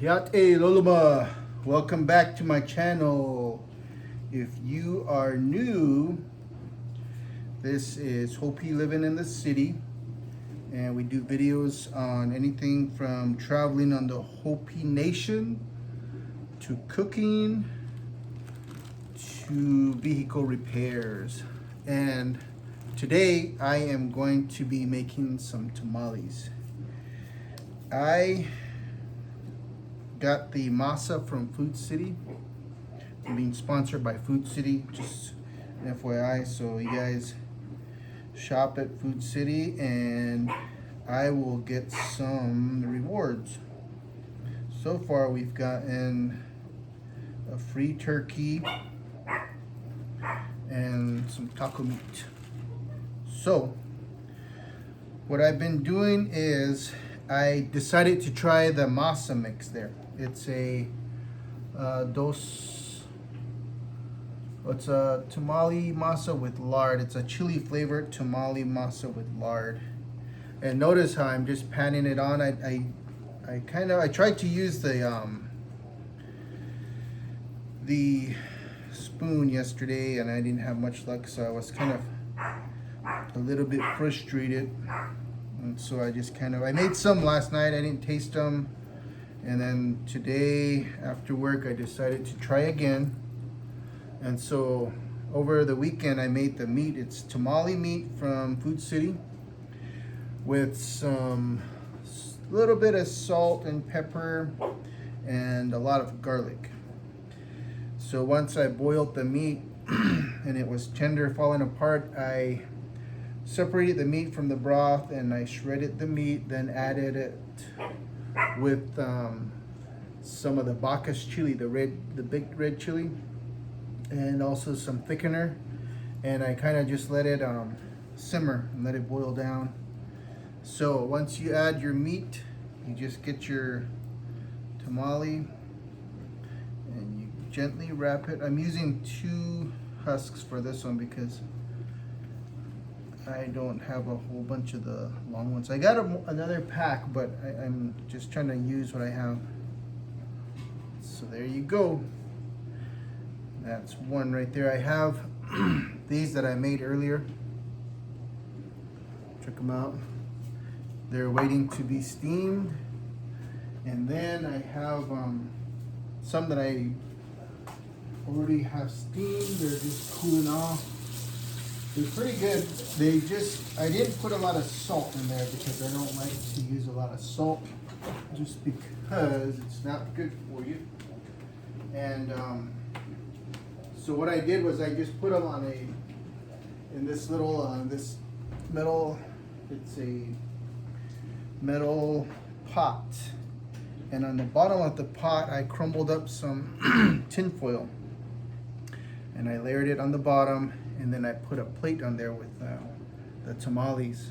Yate Loluma, welcome back to my channel. If you are new, this is Hopi Living in the City, and we do videos on anything from traveling on the Hopi Nation to cooking to vehicle repairs. And today I am going to be making some tamales. I got the masa from Food City. I'm being sponsored by Food City, just an FYI, so you guys shop at Food City and I will get some rewards. So far we've gotten a free turkey and some taco meat. So what I've been doing is I decided to try the masa mix there. It's a it's a tamale masa with lard. It's a chili flavored tamale masa with lard. And notice how I'm just panning it on. I tried to use the spoon yesterday and I didn't have much luck, so I was kind of a little bit frustrated. And so I made some last night. I didn't taste them. And then today after work, I decided to try again. And so over the weekend, I made the meat. It's tamale meat from Food City with some little bit of salt and pepper and a lot of garlic. So once I boiled the meat and it was tender, falling apart, I separated the meat from the broth and I shredded the meat, then added it with some of the Bacchus chili, the big red chili, and also some thickener, and I kind of just let it simmer and let it boil down. So once you add your meat, you just get your tamale and you gently wrap it. I'm using 2 husks for this one because I don't have a whole bunch of the long ones. I got another pack, but I'm just trying to use what I have. So there you go. That's one right there. I have these that I made earlier. Check them out. They're waiting to be steamed. And then I have some that I already have steamed. They're just cooling off. They're pretty good. I didn't put a lot of salt in there because I don't like to use a lot of salt, just because it's not good for you. And so what I did was I just put them in this little, this metal, it's a metal pot. And on the bottom of the pot, I crumbled up some tin foil. And I layered it on the bottom, and then I put a plate on there with the tamales.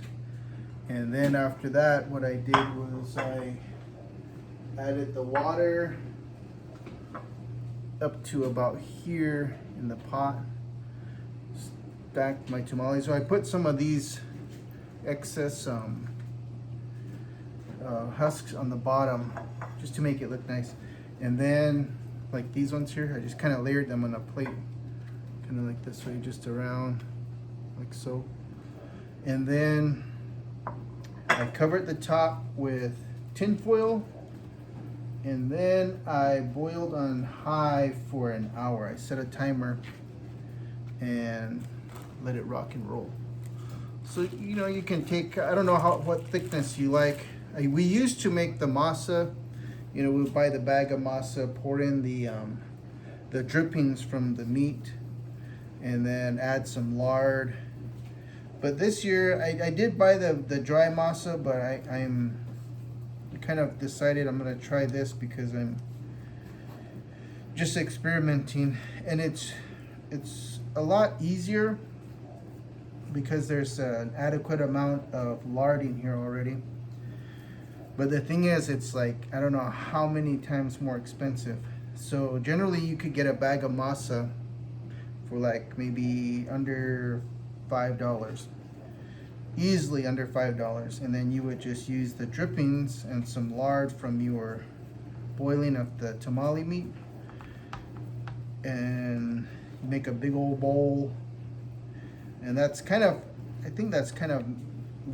And then after that, what I did was I added the water up to about here in the pot, stacked my tamales. So I put some of these excess husks on the bottom just to make it look nice. And then like these ones here, I just kind of layered them on a plate, kind of like this way, just around like so. And then I covered the top with tin foil, and then I boiled on high for an hour. I set a timer and let it rock and roll. So you can take, I don't know what thickness you like. We used to make the masa, we would buy the bag of masa, pour in the drippings from the meat, and then add some lard. But this year I did buy the dry masa, but I'm kind of decided I'm gonna try this because I'm just experimenting, and it's a lot easier because there's an adequate amount of lard in here already. But the thing is, it's like, I don't know how many times more expensive. So generally you could get a bag of masa for like maybe under $5. Easily under $5, and then you would just use the drippings and some lard from your boiling of the tamale meat, and make a big old bowl. And that's kind of, I think that's kind of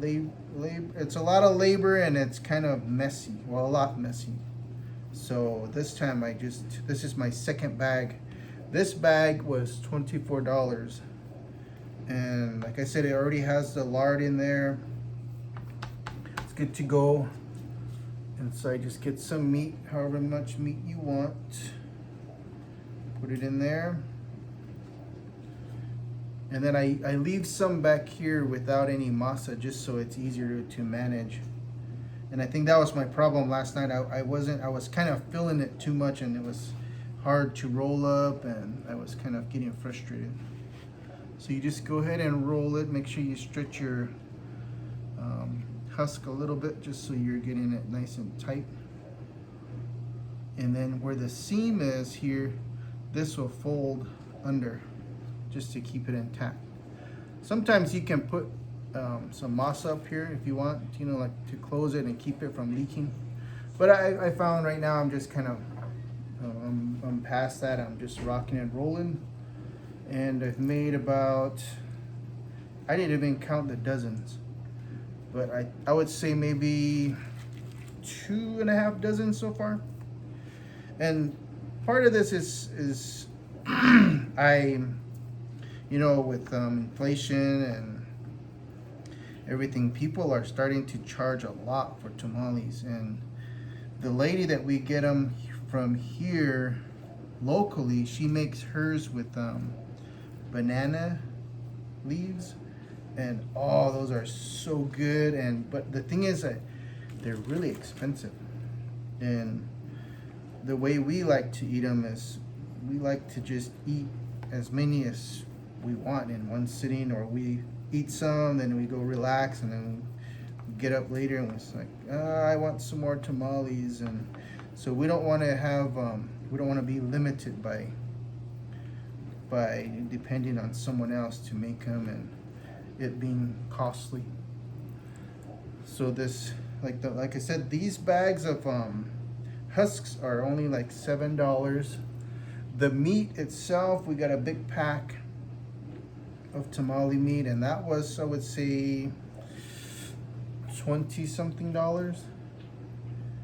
it's a lot of labor, and it's kind of messy. Well, a lot messy. So this time this is my second bag. This bag was $24. And like I said, it already has the lard in there. It's good to go. And so I just get some meat, however much meat you want. Put it in there. And then I leave some back here without any masa, just so it's easier to manage. And I think that was my problem last night. I was kind of feeling it too much, and it was hard to roll up, and I was kind of getting frustrated. So you just go ahead and roll it. Make sure you stretch your husk a little bit, just so you're getting it nice and tight. And then where the seam is here, this will fold under, just to keep it intact. Sometimes you can put some masa up here if you want, you know, like to close it and keep it from leaking. But I found right now I'm just kind of I'm past that. I'm just rocking and rolling, and I've made about, I didn't even count the dozens, but I would say maybe 2.5 dozen so far. And part of this is you know, with inflation and everything, people are starting to charge a lot for tamales. And the lady that we get them from here locally, she makes hers with banana leaves, and oh, those are so good. And but the thing is that they're really expensive. And the way we like to eat them is we like to just eat as many as we want in one sitting, or we eat some, then we go relax, and then we get up later and it's like, I want some more tamales. And so we don't want to have we don't want to be limited by depending on someone else to make them, and it being costly. So this, like I said, these bags of husks are only like $7. The meat itself, we got a big pack of tamale meat, and that was, I would say, $20 something.